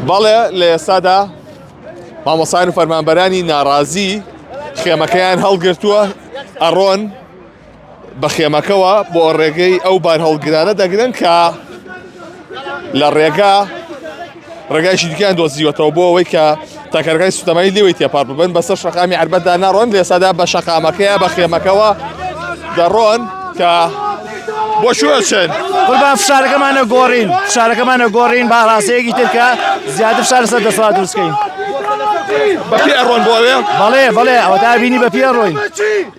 بەڵێ لە ئێستادا مامۆسایان و فەرمانبەرانی ناڕازی خێمەکەیان هەڵگرتووە ئەڕۆن بە خێمەکەوە بۆ ڕێگەی ئەو بار هەڵگرانە دەگرن کە لە ڕێگایشی دیکەیان دۆزیوەتەوە بۆ ئەوەی کە تاکەرەکەی سوتەمەنی لێوەی تێپار ببن بەسەر شەقامی عربەتدا ناڕۆن لە ئێستادا بە شەقامەکەیە بە خێمەکەوە دەڕۆن کە بۆ شوێچن قوربان فشارەکەمانە گۆڕین با ڕاستەیەکی ترکە زیاتر فشار لەسەر دەسەڵات دروستکەین بەپێ ئەڕۆن بۆ ئەوێ بەڵێ ئەوە تا بینی بەپێ ڕۆین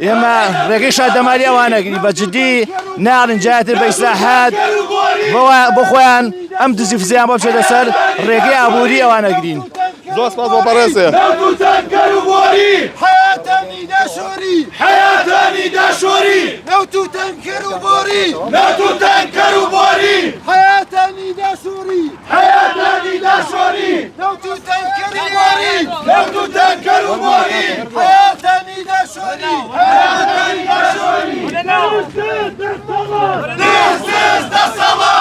ئێمە ڕێگەی شادەماری ئەوانەگری بە جددی ناڵین جاتر بە ئیسلاحات بۆ خۆیان ئەم دزی فزیان بۆ بچێتە سەر ڕێگەی ئابووری ئەوانەگرین زۆر سپاس بۆ بەڕێزێ حياتني داشوري نوتو تنكر وبوري حياتني داشوري نوتو تنكر وبوري حياتني داشوري This is the summer.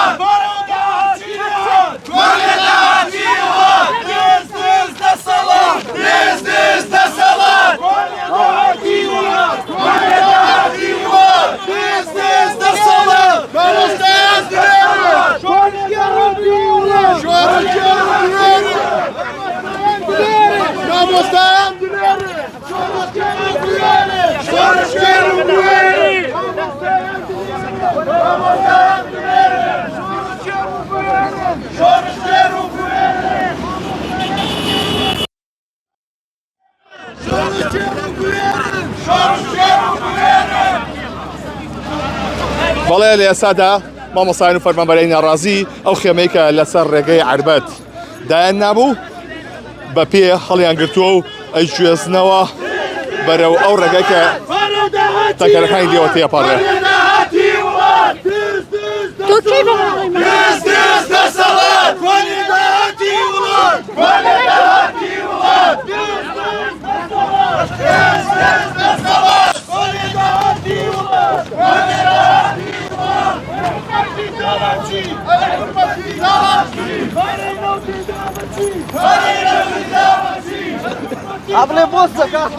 بەڵێ لە ئێستادا مامۆسایان و فەرمانبەرانی ناڕازی ئەو خێمەی کە لەسەر ڕێگەی عربەت دایان نابوو بە پێ هەڵیان گرتووە و ئەیگوێزنەوە بەرەو ئەو ڕێگەی کە تاکەرەکانی لێوە تێپەڕێ Abla bolsa ka.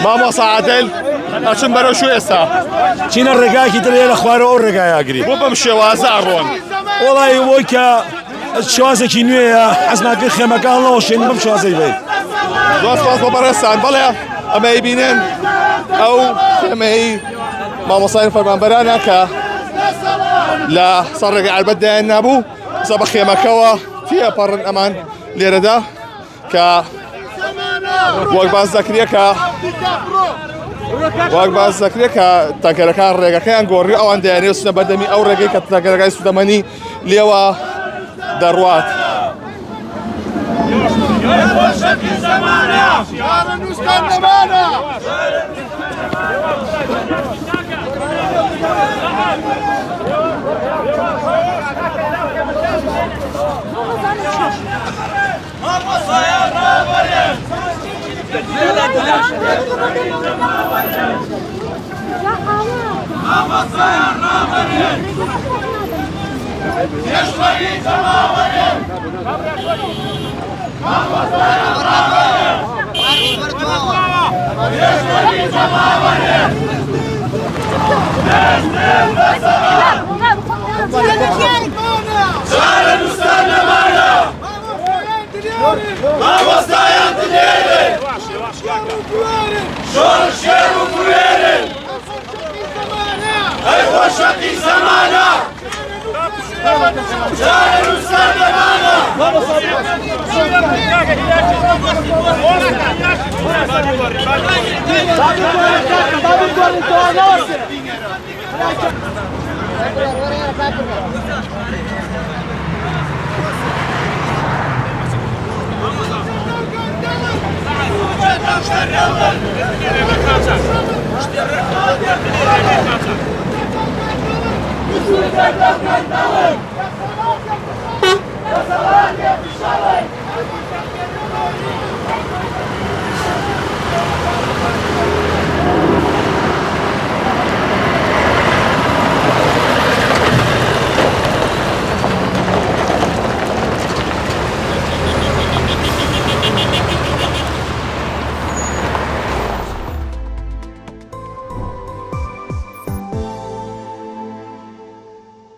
مامۆسا عادل ئەچن بەرەو شوێ ئێستا چینە ڕێگاکی دڵێ لە خوارەوە ئەو ڕێگایاگری بۆ بەم شێوازە ئەڕۆن وڵی وەی کە شوازێکی نوێیە حەزناکرد خێمەکە هەڵەوە شێن بەم شوازەی بێت زۆر سپاس بۆ بەڕێستان بەڵێ ئەمەی بینن ئەو خێمەی مامۆسایان فەرمانبەرانە کە لە سەر ڕێگەی عربەت دایان نابوو زە بە خێمەکەوە تێپەڕن ئەمان لێرەدا کە وەک باز دەکرێت کە تاکەرەکان ڕێگەکەیان گۆڕی ئەوان دەیانێت سونە بەردەمی ئەو ڕێگەی کە تاکەرەکانی سوتەمەنی لێوە دەڕوات Yasalar yapışalım.